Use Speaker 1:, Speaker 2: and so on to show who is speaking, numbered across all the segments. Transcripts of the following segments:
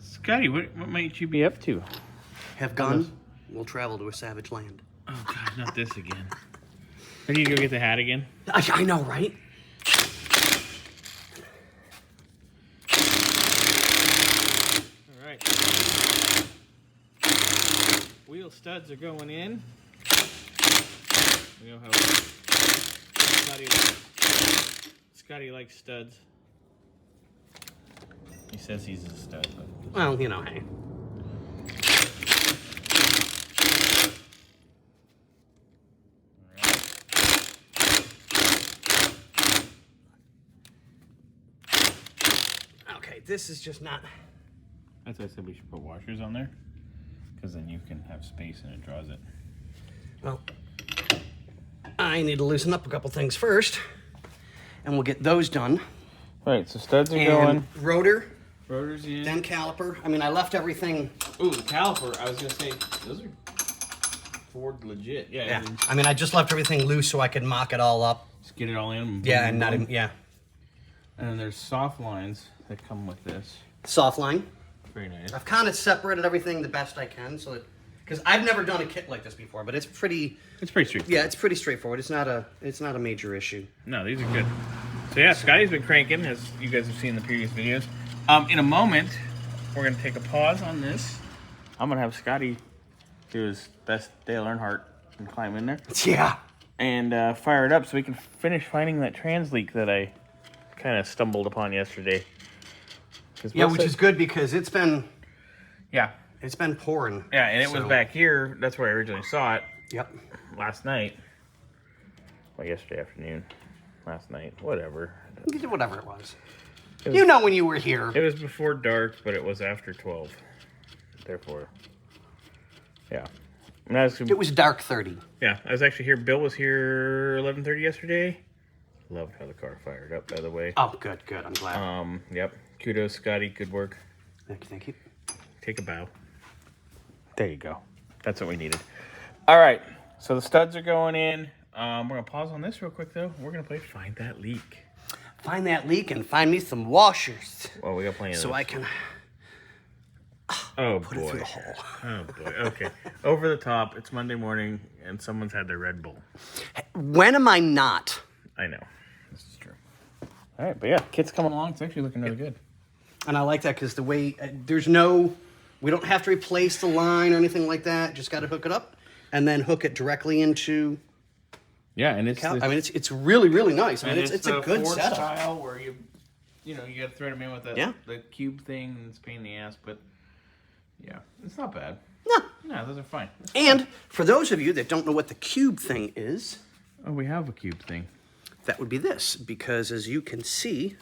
Speaker 1: Scotty, what might you be up to?
Speaker 2: Have gun, we'll travel to a savage land.
Speaker 1: Oh, God, not this again. I need to go get the hat again.
Speaker 2: I know, right?
Speaker 1: All right. Wheel studs are going in. You know how Scotty likes studs. He says he's a stud. But...
Speaker 2: Well, you know, hey. Okay, this is just not...
Speaker 1: That's why I said we should put washers on there. Because then you can have space and it draws it.
Speaker 2: Well, I need to loosen up a couple things first. And we'll get those done.
Speaker 1: Right, so studs are going.
Speaker 2: Rotor.
Speaker 1: Rotor's in.
Speaker 2: Then caliper. I mean, I left everything...
Speaker 1: Ooh, the caliper. I was going to say, those are Ford legit. Yeah.
Speaker 2: I mean, I just left everything loose so I could mock it all up.
Speaker 1: Just get it all in.
Speaker 2: Yeah, and not even... Yeah.
Speaker 1: And then there's soft lines that come with this.
Speaker 2: Soft line.
Speaker 1: Very nice.
Speaker 2: I've kind of separated everything the best I can, so that... Because I've never done a kit like this before, but it's pretty...
Speaker 1: It's pretty straightforward.
Speaker 2: Yeah, it's pretty straightforward. It's not a major issue.
Speaker 1: No, these are good. So yeah, Scotty's been cranking, as you guys have seen in the previous videos. In a moment, we're going to take a pause on this. I'm going to have Scotty do his best Dale Earnhardt and climb in there.
Speaker 2: Yeah.
Speaker 1: And fire it up so we can finish finding that trans leak that I kind of stumbled upon yesterday.
Speaker 2: Yeah, which is good because it's been...
Speaker 1: Yeah.
Speaker 2: It's been pouring.
Speaker 1: Yeah, and it was back here. That's where I originally saw it.
Speaker 2: Yep.
Speaker 1: Last night. Well, yesterday afternoon. Last night. Whatever.
Speaker 2: Whatever it was. You know when you were here.
Speaker 1: It was before dark, but it was after 12. Therefore, yeah.
Speaker 2: It was dark 30.
Speaker 1: Yeah, I was actually here. Bill was here 11:30 yesterday. Loved how the car fired up, by the way.
Speaker 2: Oh, good. I'm glad.
Speaker 1: Yep. Kudos, Scotty. Good work.
Speaker 2: Thank you.
Speaker 1: Take a bow. There you go. That's what we needed. All right. So the studs are going in. We're going to pause on this real quick, though. We're going to play Find That Leak.
Speaker 2: Find that leak and find me some washers.
Speaker 1: Well, we got plenty of
Speaker 2: so
Speaker 1: those.
Speaker 2: I can
Speaker 1: put
Speaker 2: it through the hole.
Speaker 1: Oh, boy. Okay. Over the top. It's Monday morning, and someone's had their Red Bull.
Speaker 2: When am I not?
Speaker 1: I know. This is true. All right. But, yeah, kit's coming along. It's actually looking really good.
Speaker 2: And I like that because the way... we don't have to replace the line or anything like that. Just got to hook it up and then hook it directly into...
Speaker 1: Yeah, and it's...
Speaker 2: it's really, really nice. I mean, it's a good
Speaker 1: Ford
Speaker 2: setup.
Speaker 1: style where you got to thread them in with the cube thing, and it's a pain in the ass, but yeah, it's not bad. No, those are fine.
Speaker 2: And for those of you that don't know what the cube thing is...
Speaker 1: Oh, we have a cube thing.
Speaker 2: That would be this, because as you can see...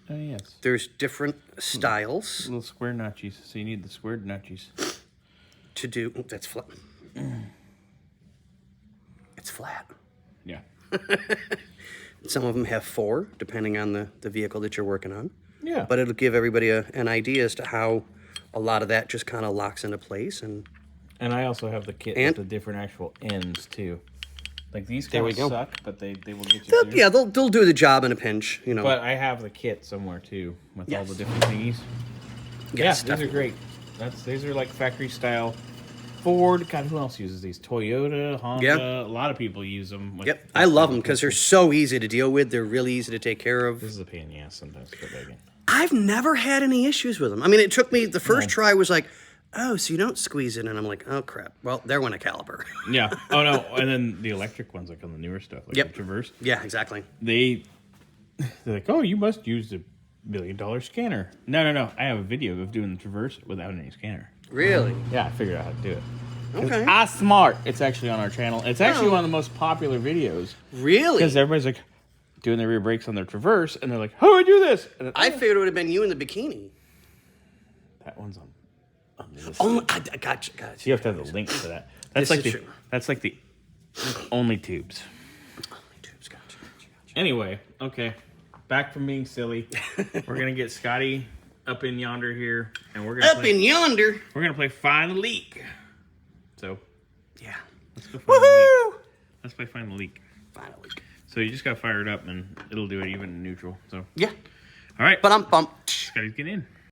Speaker 1: Oh, yes.
Speaker 2: There's different styles.
Speaker 1: Little square notchies, so you need the squared notchies.
Speaker 2: To do... Oh, that's flat. It's flat.
Speaker 1: Yeah.
Speaker 2: Some of them have 4, depending on the vehicle that you're working on.
Speaker 1: Yeah.
Speaker 2: But it'll give everybody an idea as to how a lot of that just kind of locks into place. And
Speaker 1: I also have the kit with the different actual ends, too. Like, these kind of suck, but they will get you through.
Speaker 2: Yeah, they'll do the job in a pinch, you know.
Speaker 1: But I have the kit somewhere, too, with all the different thingies.
Speaker 2: Yes,
Speaker 1: yeah, these are great. These are like factory-style Ford. God, who else uses these? Toyota, Honda.
Speaker 2: Yep.
Speaker 1: A lot of people use them.
Speaker 2: I love them because they're so easy to deal with. They're really easy to take care of.
Speaker 1: This is a pain in the ass sometimes to put back in.
Speaker 2: I've never had any issues with them. I mean, it took me... The first try was like... Oh, so you don't squeeze it, and I'm like, oh crap. Well, there went a caliper.
Speaker 1: Yeah. Oh no. And then the electric ones, like on the newer stuff, like the Traverse.
Speaker 2: Yeah, exactly.
Speaker 1: They're like, oh, you must use the $1 million scanner. No. I have a video of doing the Traverse without any scanner.
Speaker 2: Really?
Speaker 1: Yeah, I figured out how to do it.
Speaker 2: Okay.
Speaker 1: I'm smart. It's actually on our channel. It's actually one of the most popular videos.
Speaker 2: Really?
Speaker 1: Because everybody's like doing their rear brakes on their Traverse, and they're like, how do I do this? And
Speaker 2: I figured it would have been you in the bikini.
Speaker 1: That one's on.
Speaker 2: Oh, I got you.
Speaker 1: You have to have the link to that. That's like the only tubes.
Speaker 2: Only tubes, gotcha.
Speaker 1: Anyway, okay. Back from being silly. We're gonna get Scotty up in yonder here, and we're gonna
Speaker 2: We're
Speaker 1: gonna play Find the Leak. So
Speaker 2: yeah,
Speaker 1: let's go find the leak. Let's play Find the Leak.
Speaker 2: Find a leak.
Speaker 1: So you just gotta fire it up, and it'll do it even in neutral. So
Speaker 2: yeah.
Speaker 1: All right.
Speaker 2: But I'm pumped.
Speaker 1: Scotty's getting in.